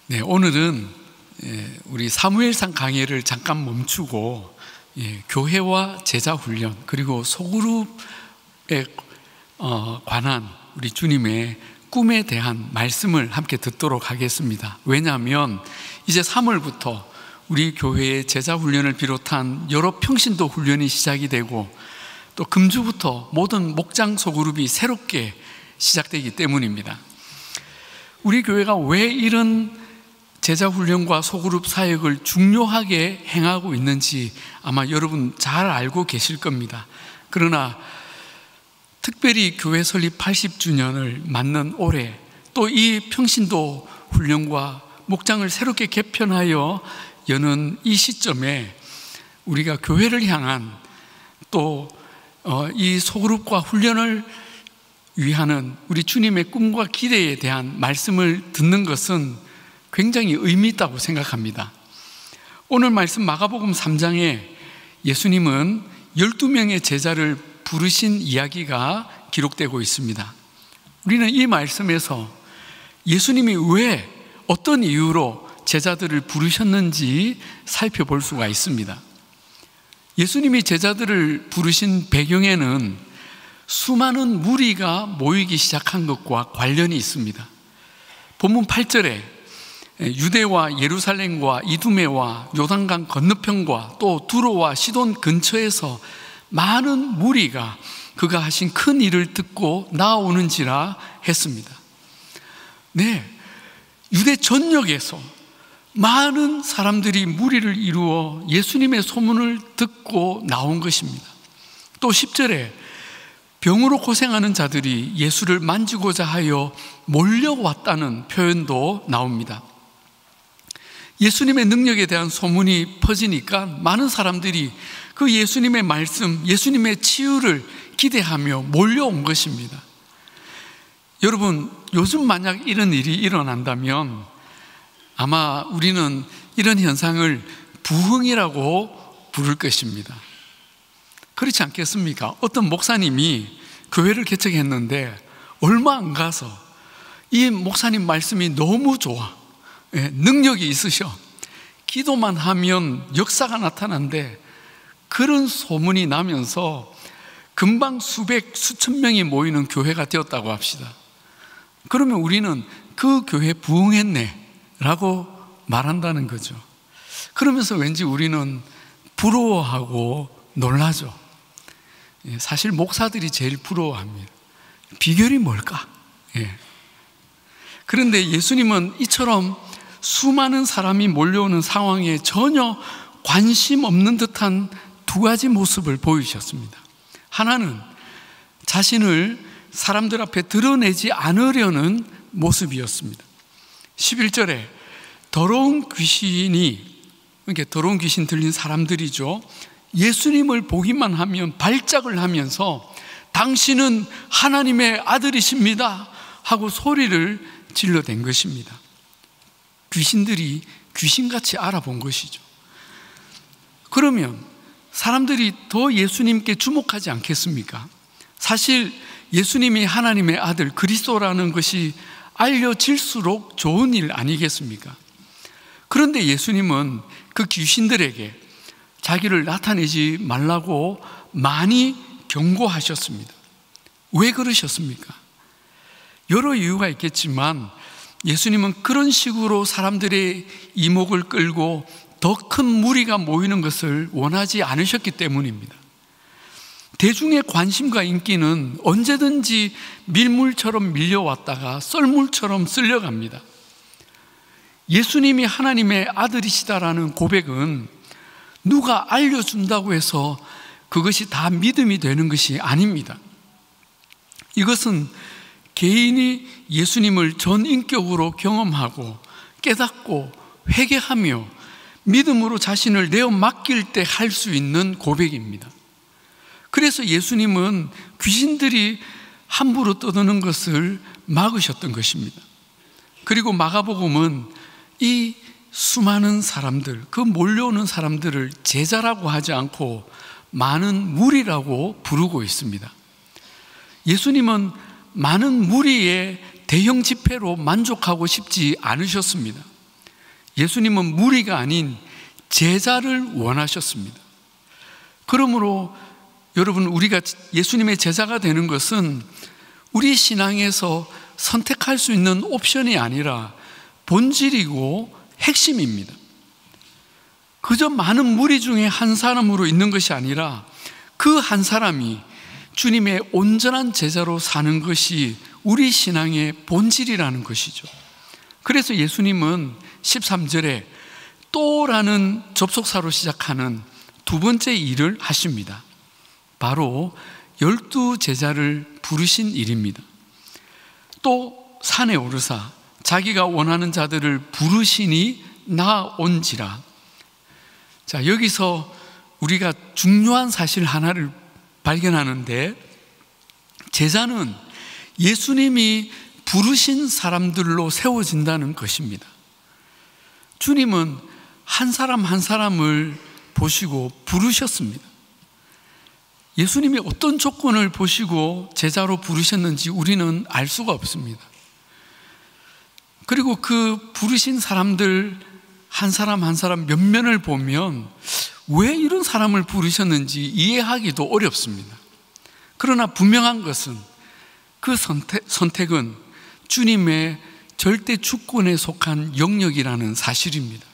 네, 오늘은 우리 사무엘상 강해를 잠깐 멈추고 교회와 제자 훈련 그리고 소그룹에 관한 우리 주님의 꿈에 대한 말씀을 함께 듣도록 하겠습니다. 왜냐하면 이제 3월부터 우리 교회의 제자 훈련을 비롯한 여러 평신도 훈련이 시작이 되고 또 금주부터 모든 목장 소그룹이 새롭게 시작되기 때문입니다. 우리 교회가 왜 이런 제자 훈련과 소그룹 사역을 중요하게 행하고 있는지 아마 여러분 잘 알고 계실 겁니다. 그러나 특별히 교회 설립 80주년을 맞는 올해 또 이 평신도 훈련과 목장을 새롭게 개편하여 여는 이 시점에 우리가 교회를 향한 또 이 소그룹과 훈련을 위하는 우리 주님의 꿈과 기대에 대한 말씀을 듣는 것은 굉장히 의미 있다고 생각합니다. 오늘 말씀 마가복음 3장에 예수님은 12명의 제자를 부르신 이야기가 기록되고 있습니다. 우리는 이 말씀에서 예수님이 왜 어떤 이유로 제자들을 부르셨는지 살펴볼 수가 있습니다. 예수님이 제자들을 부르신 배경에는 수많은 무리가 모이기 시작한 것과 관련이 있습니다. 본문 8절에 유대와 예루살렘과 이두메와 요단강 건너편과 또 두로와 시돈 근처에서 많은 무리가 그가 하신 큰 일을 듣고 나아오는지라 했습니다. 네, 유대 전역에서 많은 사람들이 무리를 이루어 예수님의 소문을 듣고 나온 것입니다. 또 10절에 병으로 고생하는 자들이 예수를 만지고자 하여 몰려왔다는 표현도 나옵니다. 예수님의 능력에 대한 소문이 퍼지니까 많은 사람들이 그 예수님의 말씀, 예수님의 치유를 기대하며 몰려온 것입니다. 여러분, 요즘 만약 이런 일이 일어난다면 아마 우리는 이런 현상을 부흥이라고 부를 것입니다. 그렇지 않겠습니까? 어떤 목사님이 교회를 개척했는데 얼마 안 가서 이 목사님 말씀이 너무 좋아, 능력이 있으셔, 기도만 하면 역사가 나타난대, 그런 소문이 나면서 금방 수백, 수천 명이 모이는 교회가 되었다고 합시다. 그러면 우리는 그 교회 부흥했네 라고 말한다는 거죠. 그러면서 왠지 우리는 부러워하고 놀라죠. 사실 목사들이 제일 부러워합니다. 비결이 뭘까? 그런데 예수님은 이처럼 수많은 사람이 몰려오는 상황에 전혀 관심 없는 듯한 두 가지 모습을 보이셨습니다. 하나는 자신을 사람들 앞에 드러내지 않으려는 모습이었습니다. 11절에 더러운 귀신이, 그러니까 더러운 귀신 들린 사람들이죠, 예수님을 보기만 하면 발작을 하면서 당신은 하나님의 아들이십니다 하고 소리를 질러댄 것입니다. 귀신들이 귀신같이 알아본 것이죠. 그러면 사람들이 더 예수님께 주목하지 않겠습니까? 사실 예수님이 하나님의 아들 그리스도라는 것이 알려질수록 좋은 일 아니겠습니까? 그런데 예수님은 그 귀신들에게 자기를 나타내지 말라고 많이 경고하셨습니다. 왜 그러셨습니까? 여러 이유가 있겠지만 예수님은 그런 식으로 사람들의 이목을 끌고 더 큰 무리가 모이는 것을 원하지 않으셨기 때문입니다. 대중의 관심과 인기는 언제든지 밀물처럼 밀려왔다가 썰물처럼 쓸려갑니다. 예수님이 하나님의 아들이시다라는 고백은 누가 알려준다고 해서 그것이 다 믿음이 되는 것이 아닙니다. 이것은 개인이 예수님을 전인격으로 경험하고 깨닫고 회개하며 믿음으로 자신을 내어 맡길 때 할 수 있는 고백입니다. 그래서 예수님은 귀신들이 함부로 떠드는 것을 막으셨던 것입니다. 그리고 마가복음은 이 수많은 사람들, 그 몰려오는 사람들을 제자라고 하지 않고 많은 무리라고 부르고 있습니다. 예수님은 많은 무리의 대형 집회로 만족하고 싶지 않으셨습니다. 예수님은 무리가 아닌 제자를 원하셨습니다. 그러므로 여러분, 우리가 예수님의 제자가 되는 것은 우리 신앙에서 선택할 수 있는 옵션이 아니라 본질이고 핵심입니다. 그저 많은 무리 중에 한 사람으로 있는 것이 아니라 그 한 사람이 주님의 온전한 제자로 사는 것이 우리 신앙의 본질이라는 것이죠. 그래서 예수님은 13절에 또라는 접속사로 시작하는 두 번째 일을 하십니다. 바로 12 제자를 부르신 일입니다. 또 산에 오르사 자기가 원하는 자들을 부르시니 나온지라. 자, 여기서 우리가 중요한 사실 하나를 발견하는데, 제자는 예수님이 부르신 사람들로 세워진다는 것입니다. 주님은 한 사람 한 사람을 보시고 부르셨습니다. 예수님이 어떤 조건을 보시고 제자로 부르셨는지 우리는 알 수가 없습니다. 그리고 그 부르신 사람들 한 사람 한 사람 면면을 보면 왜 이런 사람을 부르셨는지 이해하기도 어렵습니다. 그러나 분명한 것은 그 선택은 주님의 절대 주권에 속한 영역이라는 사실입니다.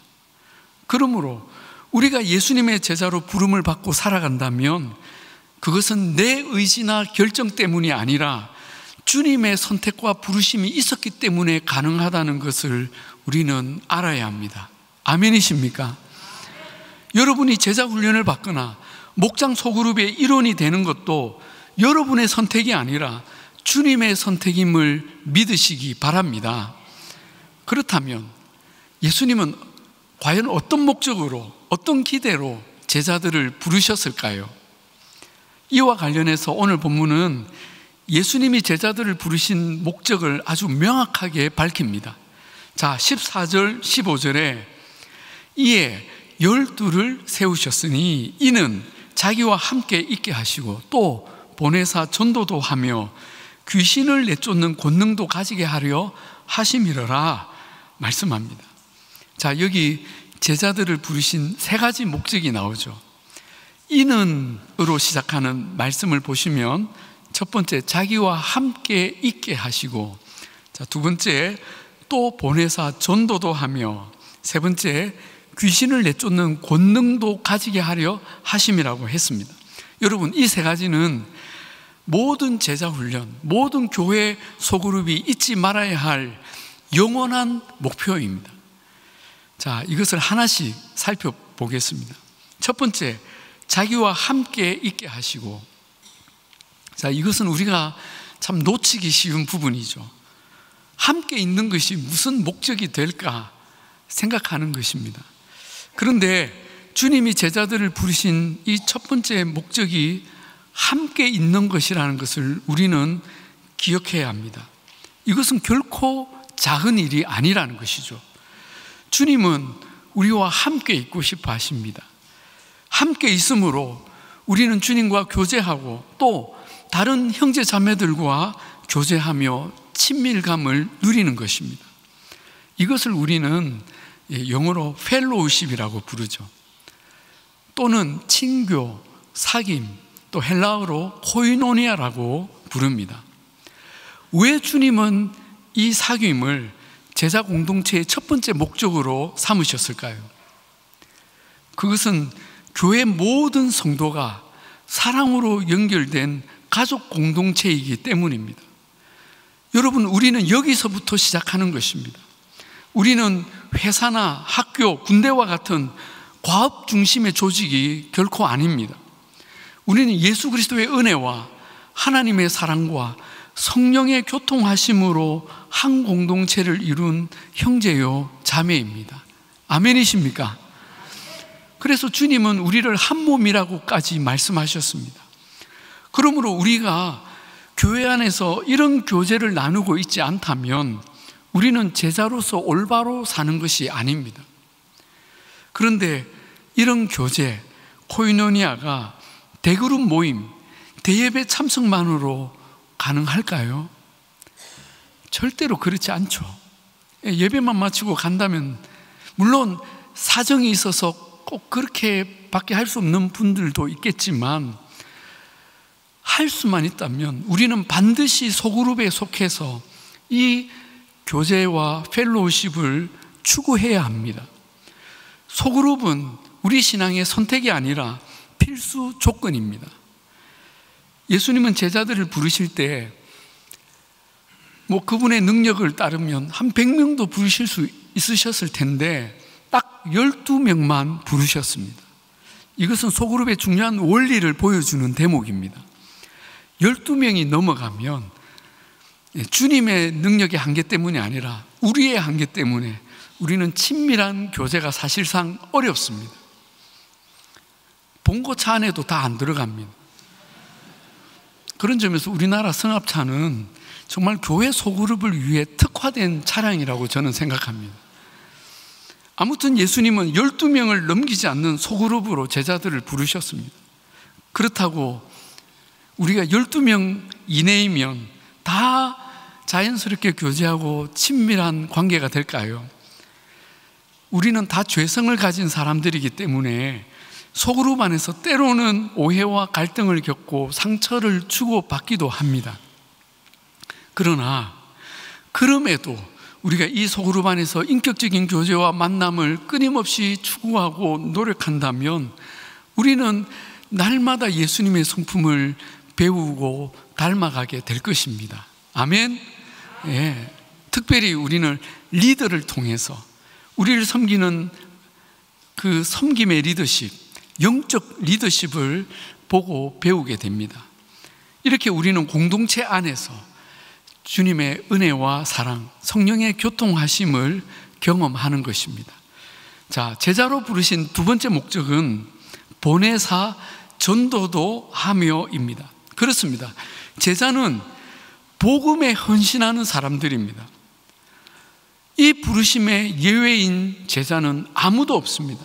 그러므로 우리가 예수님의 제자로 부름을 받고 살아간다면 그것은 내 의지나 결정 때문이 아니라 주님의 선택과 부르심이 있었기 때문에 가능하다는 것을 우리는 알아야 합니다. 아멘이십니까? 여러분이 제자 훈련을 받거나 목장 소그룹의 일원이 되는 것도 여러분의 선택이 아니라 주님의 선택임을 믿으시기 바랍니다. 그렇다면 예수님은 과연 어떤 목적으로, 어떤 기대로 제자들을 부르셨을까요? 이와 관련해서 오늘 본문은 예수님이 제자들을 부르신 목적을 아주 명확하게 밝힙니다. 자, 14절, 15절에 이에 12를 세우셨으니 이는 자기와 함께 있게 하시고 또 보내사 전도도 하며 귀신을 내쫓는 권능도 가지게 하려 하심이러라 말씀합니다. 자, 여기 제자들을 부르신 세 가지 목적이 나오죠. 이는으로 시작하는 말씀을 보시면 첫 번째, 자기와 함께 있게 하시고, 자, 두 번째, 또 보내사 전도도 하며, 세 번째, 귀신을 내쫓는 권능도 가지게 하려 하심이라고 했습니다. 여러분, 이 세 가지는 모든 제자 훈련, 모든 교회 소그룹이 잊지 말아야 할 영원한 목표입니다. 자, 이것을 하나씩 살펴보겠습니다. 첫 번째, 자기와 함께 있게 하시고, 자, 이것은 우리가 참 놓치기 쉬운 부분이죠. 함께 있는 것이 무슨 목적이 될까 생각하는 것입니다. 그런데 주님이 제자들을 부르신 이 첫 번째 목적이 함께 있는 것이라는 것을 우리는 기억해야 합니다. 이것은 결코 작은 일이 아니라는 것이죠. 주님은 우리와 함께 있고 싶어 하십니다. 함께 있으므로 우리는 주님과 교제하고 또 다른 형제 자매들과 교제하며 친밀감을 누리는 것입니다. 이것을 우리는 영어로 펠로우십이라고 부르죠. 또는 친교, 사귐, 또 헬라어로 코이노니아라고 부릅니다. 왜 주님은 이 사귐을 제자 공동체의 첫 번째 목적으로 삼으셨을까요? 그것은 교회 모든 성도가 사랑으로 연결된 가족 공동체이기 때문입니다. 여러분, 우리는 여기서부터 시작하는 것입니다. 우리는 회사나 학교, 군대와 같은 과업 중심의 조직이 결코 아닙니다. 우리는 예수 그리스도의 은혜와 하나님의 사랑과 성령의 교통하심으로 한 공동체를 이룬 형제요 자매입니다. 아멘이십니까? 그래서 주님은 우리를 한 몸이라고까지 말씀하셨습니다. 그러므로 우리가 교회 안에서 이런 교제를 나누고 있지 않다면 우리는 제자로서 올바로 사는 것이 아닙니다. 그런데 이런 교제, 코이노니아가 대그룹 모임, 대예배 참석만으로 가능할까요? 절대로 그렇지 않죠. 예배만 마치고 간다면 물론 사정이 있어서 꼭 그렇게밖에 할 수 없는 분들도 있겠지만, 할 수만 있다면 우리는 반드시 소그룹에 속해서 이 교제와 펠로우십을 추구해야 합니다. 소그룹은 우리 신앙의 선택이 아니라 필수 조건입니다. 예수님은 제자들을 부르실 때 그분의 능력을 따르면 한 100명도 부르실 수 있으셨을 텐데 딱 12명만 부르셨습니다. 이것은 소그룹의 중요한 원리를 보여주는 대목입니다. 12명이 넘어가면 주님의 능력의 한계 때문이 아니라 우리의 한계 때문에 우리는 친밀한 교제가 사실상 어렵습니다. 봉고차 안에도 다 안 들어갑니다. 그런 점에서 우리나라 성합차는 정말 교회 소그룹을 위해 특화된 차량이라고 저는 생각합니다. 아무튼 예수님은 12명을 넘기지 않는 소그룹으로 제자들을 부르셨습니다. 그렇다고 우리가 12명 이내이면 다 자연스럽게 교제하고 친밀한 관계가 될까요? 우리는 다 죄성을 가진 사람들이기 때문에 소그룹 안에서 때로는 오해와 갈등을 겪고 상처를 주고받기도 합니다. 그러나 그럼에도 우리가 이 소그룹 안에서 인격적인 교제와 만남을 끊임없이 추구하고 노력한다면 우리는 날마다 예수님의 성품을 배우고 닮아가게 될 것입니다. 아멘. 예. 특별히 우리는 리더를 통해서 우리를 섬기는 그 섬김의 리더십, 영적 리더십을 보고 배우게 됩니다. 이렇게 우리는 공동체 안에서 주님의 은혜와 사랑, 성령의 교통하심을 경험하는 것입니다. 자, 제자로 부르신 두 번째 목적은 보내사 전도도 하며입니다. 그렇습니다. 제자는 복음에 헌신하는 사람들입니다. 이 부르심의 예외인 제자는 아무도 없습니다.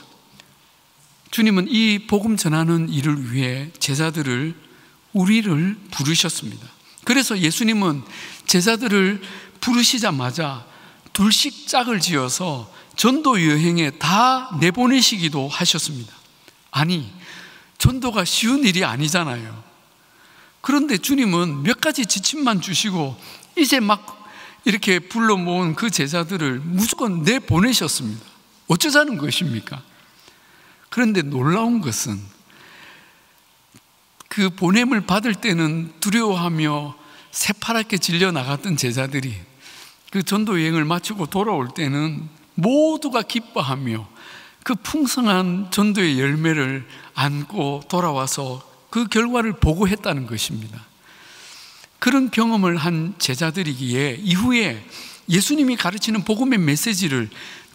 주님은 이 복음 전하는 일을 위해 제자들을, 우리를 부르셨습니다. 그래서 예수님은 제자들을 부르시자마자 둘씩 짝을 지어서 전도 여행에 다 내보내시기도 하셨습니다. 아니, 전도가 쉬운 일이 아니잖아요. 그런데 주님은 몇 가지 지침만 주시고 이제 막 이렇게 불러 모은 그 제자들을 무조건 내보내셨습니다. 어쩌자는 것입니까? 그런데 놀라운 것은 그 보냄을 받을 때는 두려워하며 새파랗게 질려 나갔던 제자들이 그 전도 여행을 마치고 돌아올 때는 모두가 기뻐하며 그 풍성한 전도의 열매를 안고 돌아와서 그 결과를 보고했다는 것입니다. 그런 경험을 한 제자들이기에 이후에 예수님이 가르치는 복음의 메시지를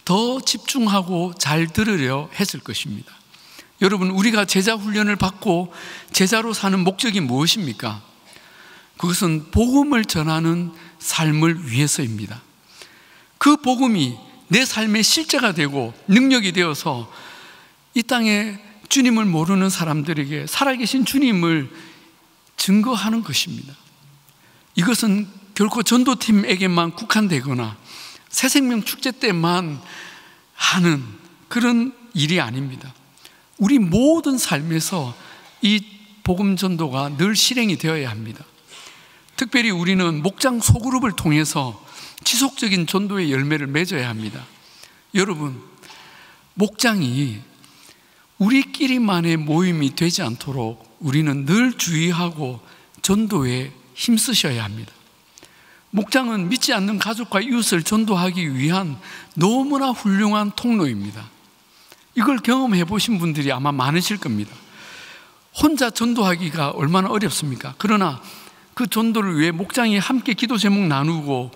더 집중하고 잘 들으려 했을 것입니다. 여러분, 우리가 제자 훈련을 받고 제자로 사는 목적이 무엇입니까? 그것은 복음을 전하는 삶을 위해서입니다. 그 복음이 내 삶의 실제가 되고 능력이 되어서 이 땅에 주님을 모르는 사람들에게 살아계신 주님을 증거하는 것입니다. 이것은 결코 전도팀에게만 국한되거나 새생명 축제 때만 하는 그런 일이 아닙니다. 우리 모든 삶에서 이 복음 전도가 늘 실행이 되어야 합니다. 특별히 우리는 목장 소그룹을 통해서 지속적인 전도의 열매를 맺어야 합니다. 여러분, 목장이 우리끼리만의 모임이 되지 않도록 우리는 늘 주의하고 전도에 힘쓰셔야 합니다. 목장은 믿지 않는 가족과 이웃을 전도하기 위한 너무나 훌륭한 통로입니다. 이걸 경험해 보신 분들이 아마 많으실 겁니다. 혼자 전도하기가 얼마나 어렵습니까? 그러나 그 전도를 위해 목장이 함께 기도 제목 나누고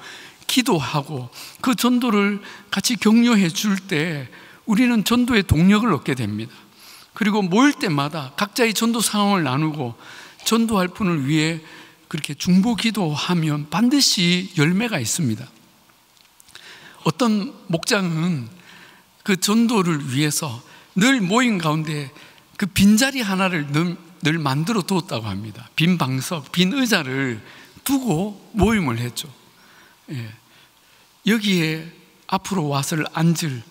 기도하고 그 전도를 같이 격려해 줄 때 우리는 전도의 동력을 얻게 됩니다. 그리고 모일 때마다 각자의 전도 상황을 나누고 전도할 분을 위해 그렇게 중보 기도하면 반드시 열매가 있습니다. 어떤 목장은 그 전도를 위해서 늘 모임 가운데 그 빈자리 하나를 늘 만들어 두었다고 합니다. 빈 방석, 빈 의자를 두고 모임을 했죠. 예. 여기에 앞으로 와서 앉을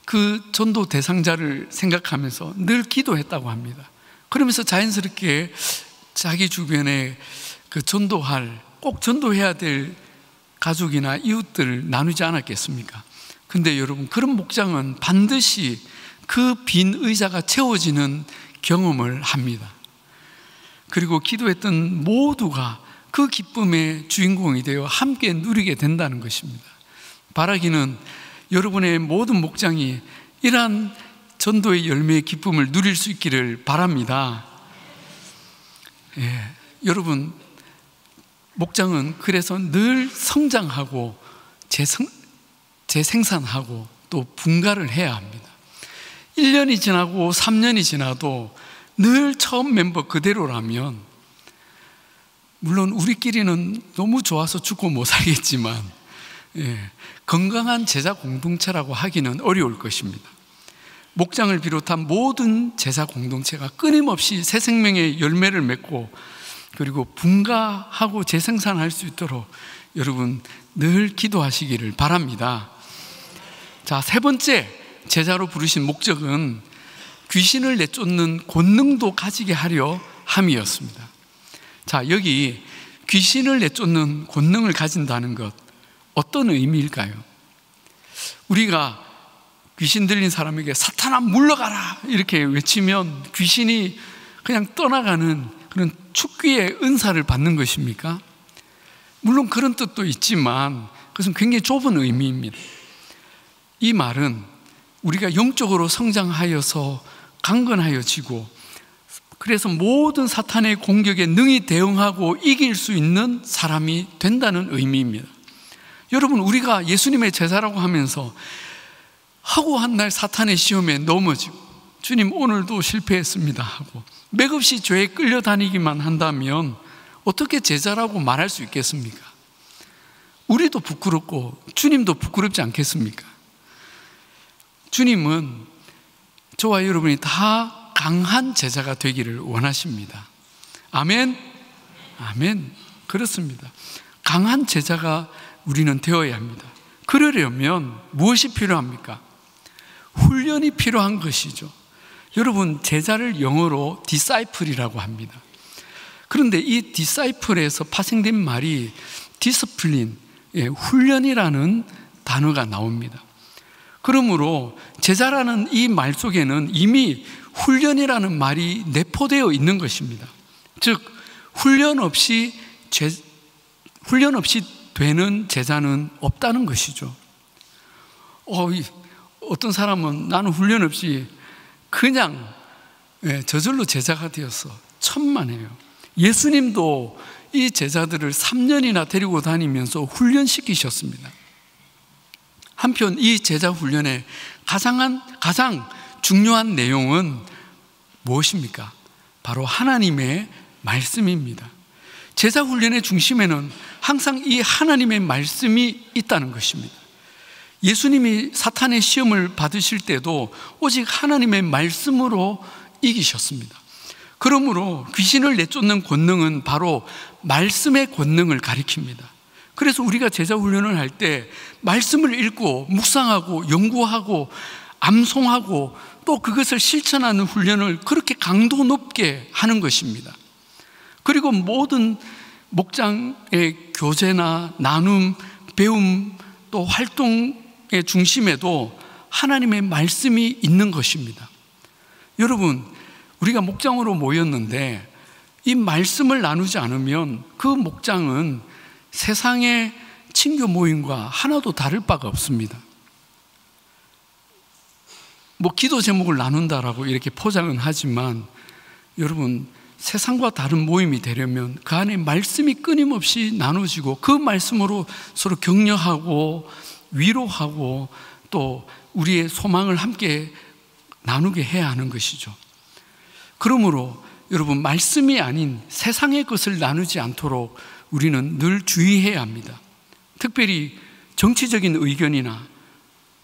그 전도 대상자를 생각하면서 늘 기도했다고 합니다. 그러면서 자연스럽게 자기 주변에 그 꼭 전도해야 될 가족이나 이웃들을 나누지 않았겠습니까? 근데 여러분, 그런 목장은 반드시 그 빈 의자가 채워지는 경험을 합니다. 그리고 기도했던 모두가 그 기쁨의 주인공이 되어 함께 누리게 된다는 것입니다. 바라기는 여러분의 모든 목장이 이러한 전도의 열매의 기쁨을 누릴 수 있기를 바랍니다. 여러분, 목장은 그래서 늘 성장하고 재생산하고 또 분가를 해야 합니다. 1년이 지나고 3년이 지나도 늘 처음 멤버 그대로라면, 물론 우리끼리는 너무 좋아서 죽고 못 살겠지만 건강한 제자 공동체라고 하기는 어려울 것입니다. 목장을 비롯한 모든 제자 공동체가 끊임없이 새 생명의 열매를 맺고 그리고 분가하고 재생산할 수 있도록 여러분 늘 기도하시기를 바랍니다. 자, 세 번째 제자로 부르신 목적은 귀신을 내쫓는 권능도 가지게 하려 함이었습니다. 자, 여기 귀신을 내쫓는 권능을 가진다는 것, 어떤 의미일까요? 우리가 귀신 들린 사람에게 사탄아 물러가라 이렇게 외치면 귀신이 그냥 떠나가는 그런 축귀의 은사를 받는 것입니까? 물론 그런 뜻도 있지만 그것은 굉장히 좁은 의미입니다. 이 말은 우리가 영적으로 성장하여서 강건하여지고 그래서 모든 사탄의 공격에 능히 대응하고 이길 수 있는 사람이 된다는 의미입니다. 여러분, 우리가 예수님의 제자라고 하면서 하고 한 날 사탄의 시험에 넘어지고 주님 오늘도 실패했습니다 하고 맥없이 죄에 끌려다니기만 한다면 어떻게 제자라고 말할 수 있겠습니까? 우리도 부끄럽고 주님도 부끄럽지 않겠습니까? 주님은 저와 여러분이 다 강한 제자가 되기를 원하십니다. 아멘? 아멘. 그렇습니다. 강한 제자가 우리는 되어야 합니다. 그러려면 무엇이 필요합니까? 훈련이 필요한 것이죠. 여러분, 제자를 영어로 disciple이라고 합니다. 그런데 이 disciple에서 파생된 말이 discipline, 훈련이라는 단어가 나옵니다. 그러므로 제자라는 이 말 속에는 이미 훈련이라는 말이 내포되어 있는 것입니다. 즉, 훈련 없이 되는 제자는 없다는 것이죠. 어떤 사람은 나는 훈련 없이 그냥 저절로 제자가 되어서 천만에요. 예수님도 이 제자들을 3년이나 데리고 다니면서 훈련시키셨습니다. 한편 이 제자 훈련의 가장 중요한 내용은 무엇입니까? 바로 하나님의 말씀입니다. 제자 훈련의 중심에는 항상 이 하나님의 말씀이 있다는 것입니다. 예수님이 사탄의 시험을 받으실 때도 오직 하나님의 말씀으로 이기셨습니다. 그러므로 귀신을 내쫓는 권능은 바로 말씀의 권능을 가리킵니다. 그래서 우리가 제자 훈련을 할 때 말씀을 읽고 묵상하고 연구하고 암송하고 또 그것을 실천하는 훈련을 그렇게 강도 높게 하는 것입니다. 그리고 모든 목장의 교제나 나눔, 배움 또 활동의 중심에도 하나님의 말씀이 있는 것입니다. 여러분, 우리가 목장으로 모였는데 이 말씀을 나누지 않으면 그 목장은 세상의 친교 모임과 하나도 다를 바가 없습니다. 기도 제목을 나눈다라고 이렇게 포장은 하지만 여러분, 세상과 다른 모임이 되려면 그 안에 말씀이 끊임없이 나눠지고 그 말씀으로 서로 격려하고 위로하고 또 우리의 소망을 함께 나누게 해야 하는 것이죠. 그러므로 여러분, 말씀이 아닌 세상의 것을 나누지 않도록 우리는 늘 주의해야 합니다. 특별히 정치적인 의견이나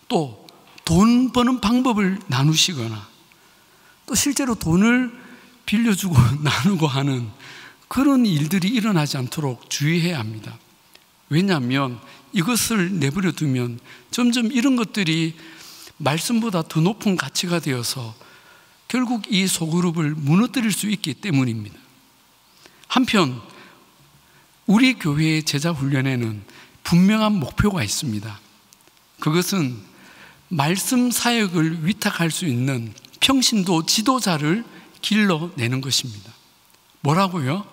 또 돈 버는 방법을 나누시거나 또 실제로 돈을 빌려주고 나누고 하는 그런 일들이 일어나지 않도록 주의해야 합니다. 왜냐하면 이것을 내버려 두면 점점 이런 것들이 말씀보다 더 높은 가치가 되어서 결국 이 소그룹을 무너뜨릴 수 있기 때문입니다. 한편 우리 교회의 제자 훈련에는 분명한 목표가 있습니다. 그것은 말씀 사역을 위탁할 수 있는 평신도 지도자를 길러내는 것입니다. 뭐라고요?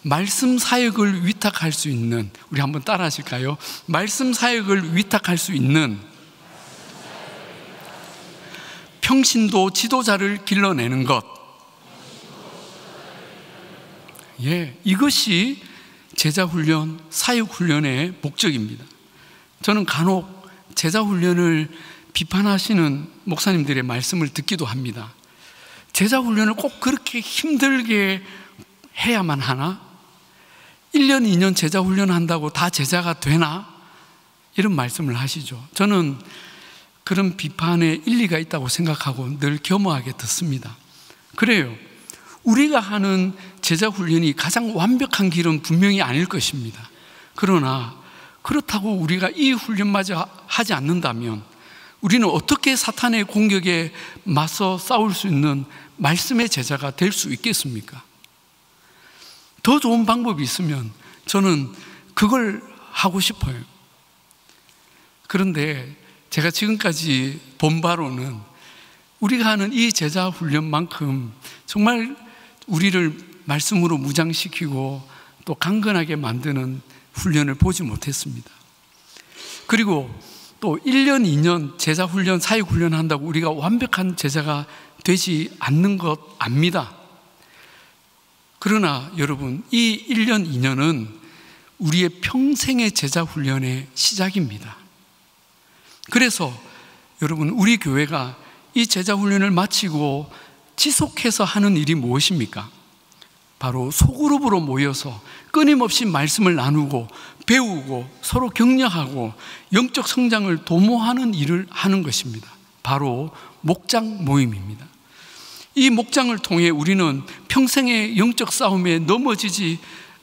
말씀 사역을 위탁할 수 있는, 우리 한번 따라 하실까요? 말씀 사역을 위탁할 수 있는 평신도 지도자를 길러내는 것. 이것이 제자훈련, 사역훈련의 목적입니다. 저는 간혹 제자훈련을 비판하시는 목사님들의 말씀을 듣기도 합니다. 제자훈련을 꼭 그렇게 힘들게 해야만 하나? 1년, 2년 제자훈련 한다고 다 제자가 되나? 이런 말씀을 하시죠. 저는 그런 비판에 일리가 있다고 생각하고 늘 겸허하게 듣습니다. 그래요. 우리가 하는 제자훈련이 가장 완벽한 길은 분명히 아닐 것입니다. 그러나 그렇다고 우리가 이 훈련마저 하지 않는다면 우리는 어떻게 사탄의 공격에 맞서 싸울 수 있는 말씀의 제자가 될 수 있겠습니까? 더 좋은 방법이 있으면 저는 그걸 하고 싶어요. 그런데 제가 지금까지 본 바로는 우리가 하는 이 제자 훈련만큼 정말 우리를 말씀으로 무장시키고 또 강건하게 만드는 훈련을 보지 못했습니다. 그리고 또 1년, 2년 제자 훈련, 사역 훈련 한다고 우리가 완벽한 제자가 되지 않는 것 압니다. 그러나 여러분, 이 1년, 2년은 우리의 평생의 제자 훈련의 시작입니다. 그래서 여러분, 우리 교회가 이 제자 훈련을 마치고 지속해서 하는 일이 무엇입니까? 바로 소그룹으로 모여서 끊임없이 말씀을 나누고 배우고 서로 격려하고 영적 성장을 도모하는 일을 하는 것입니다. 바로 목장 모임입니다. 이 목장을 통해 우리는 평생의 영적 싸움에 넘어지지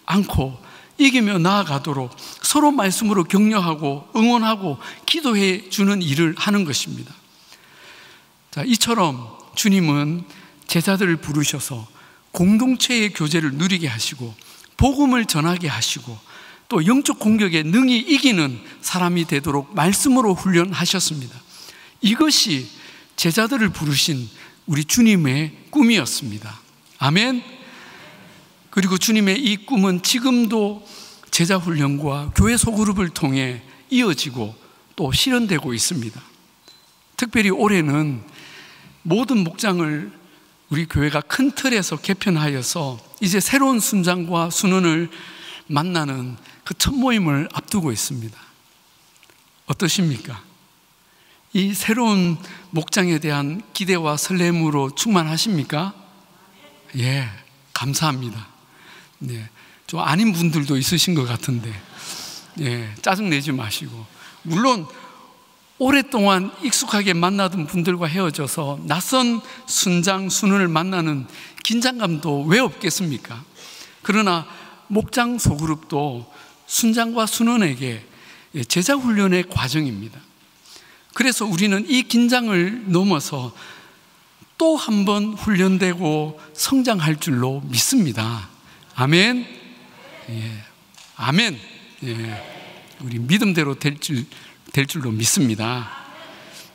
않고 이기며 나아가도록 서로 말씀으로 격려하고 응원하고 기도해 주는 일을 하는 것입니다. 자, 이처럼 주님은 제자들을 부르셔서 공동체의 교제를 누리게 하시고 복음을 전하게 하시고 또 영적 공격에 능히 이기는 사람이 되도록 말씀으로 훈련하셨습니다. 이것이 제자들을 부르신 우리 주님의 꿈이었습니다. 아멘. 그리고 주님의 이 꿈은 지금도 제자 훈련과 교회 소그룹을 통해 이어지고 또 실현되고 있습니다. 특별히 올해는 모든 목장을 우리 교회가 큰 틀에서 개편하여서 이제 새로운 순장과 순원을 만나는 그 첫 모임을 앞두고 있습니다. 어떠십니까? 이 새로운 목장에 대한 기대와 설렘으로 충만하십니까? 예, 감사합니다. 네, 좀 아닌 분들도 있으신 것 같은데, 예, 짜증내지 마시고. 물론 오랫동안 익숙하게 만나던 분들과 헤어져서 낯선 순장, 순원을 만나는 긴장감도 왜 없겠습니까? 그러나 목장 소그룹도 순장과 순원에게 제자훈련의 과정입니다. 그래서 우리는 이 긴장을 넘어서 또 한 번 훈련되고 성장할 줄로 믿습니다. 아멘. 예, 아멘. 예, 우리 믿음대로 될 줄로 믿습니다.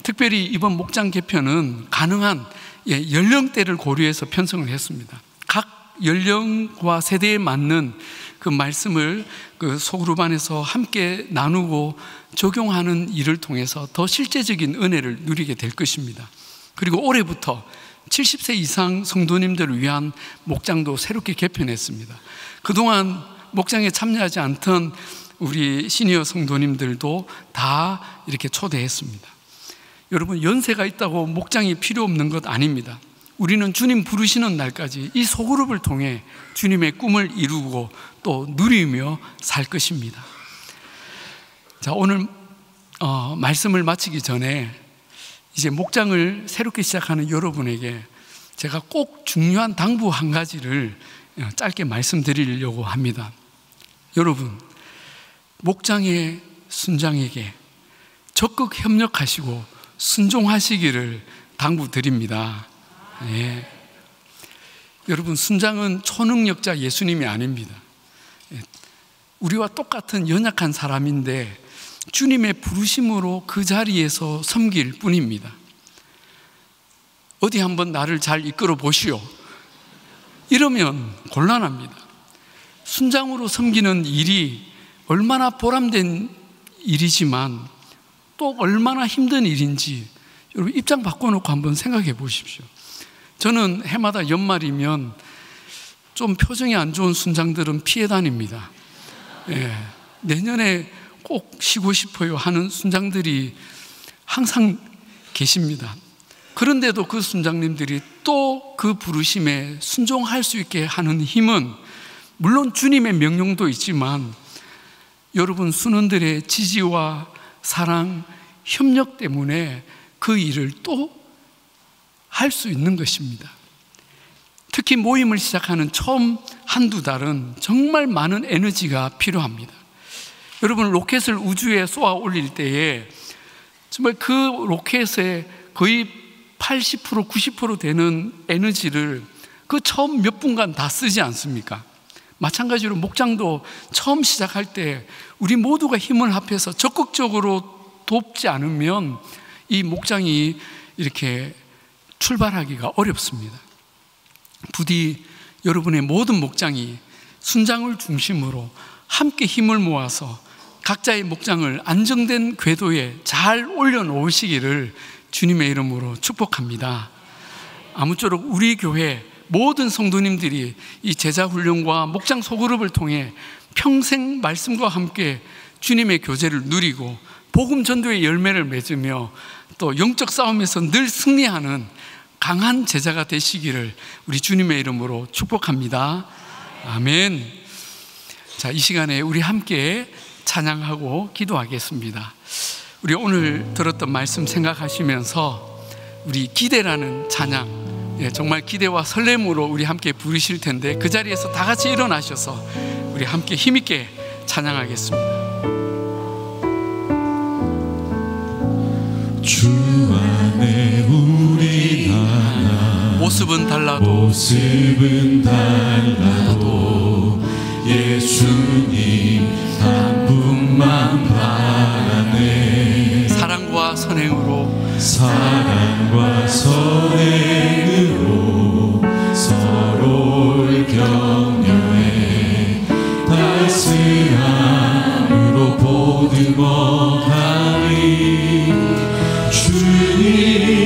특별히 이번 목장 개편은 가능한 연령대를 고려해서 편성을 했습니다. 각 연령과 세대에 맞는 그 말씀을 그 소그룹 안에서 함께 나누고 적용하는 일을 통해서 더 실제적인 은혜를 누리게 될 것입니다. 그리고 올해부터 70세 이상 성도님들을 위한 목장도 새롭게 개편했습니다. 그동안 목장에 참여하지 않던 우리 시니어 성도님들도 다 이렇게 초대했습니다. 여러분, 연세가 있다고 목장이 필요 없는 것 아닙니다. 우리는 주님 부르시는 날까지 이 소그룹을 통해 주님의 꿈을 이루고 또 누리며 살 것입니다. 자, 오늘 말씀을 마치기 전에 이제 목장을 새롭게 시작하는 여러분에게 제가 꼭 중요한 당부 한 가지를 짧게 말씀드리려고 합니다. 여러분, 목장의 순장에게 적극 협력하시고 순종하시기를 당부드립니다. 예. 여러분, 순장은 초능력자 예수님이 아닙니다. 우리와 똑같은 연약한 사람인데 주님의 부르심으로 그 자리에서 섬길 뿐입니다. 어디 한번 나를 잘 이끌어 보시오, 이러면 곤란합니다. 순장으로 섬기는 일이 얼마나 보람된 일이지만 또 얼마나 힘든 일인지 여러분 입장 바꿔놓고 한번 생각해 보십시오. 저는 해마다 연말이면 좀 표정이 안 좋은 순장들은 피해 다닙니다. 예, 내년에 꼭 쉬고 싶어요 하는 순장들이 항상 계십니다. 그런데도 그 순장님들이 또 그 부르심에 순종할 수 있게 하는 힘은 물론 주님의 명령도 있지만 여러분 순원들의 지지와 사랑, 협력 때문에 그 일을 또 할 수 있는 것입니다. 특히 모임을 시작하는 처음 한두 달은 정말 많은 에너지가 필요합니다. 여러분, 로켓을 우주에 쏘아 올릴 때에 정말 그 로켓의 거의 80%, 90% 되는 에너지를 그 처음 몇 분간 다 쓰지 않습니까? 마찬가지로 목장도 처음 시작할 때 우리 모두가 힘을 합해서 적극적으로 돕지 않으면 이 목장이 이렇게 출발하기가 어렵습니다. 부디 여러분의 모든 목장이 순장을 중심으로 함께 힘을 모아서 각자의 목장을 안정된 궤도에 잘 올려놓으시기를 주님의 이름으로 축복합니다. 아무쪼록 우리 교회 모든 성도님들이 이 제자훈련과 목장 소그룹을 통해 평생 말씀과 함께 주님의 교제를 누리고 복음 전도의 열매를 맺으며 또 영적 싸움에서 늘 승리하는 강한 제자가 되시기를 우리 주님의 이름으로 축복합니다. 아멘. 자, 이 시간에 우리 함께 찬양하고 기도하겠습니다. 우리 오늘 들었던 말씀 생각하시면서 우리 기대라는 찬양, 정말 기대와 설렘으로 우리 함께 부르실 텐데 그 자리에서 다 같이 일어나셔서 우리 함께 힘있게 찬양하겠습니다. 주 안에 우리 하나, 모습은 달라도 예수님 한 분만 바라네. 사랑과 선행으로 서로를 격려해 따스함으로 보듬어 가리. 주님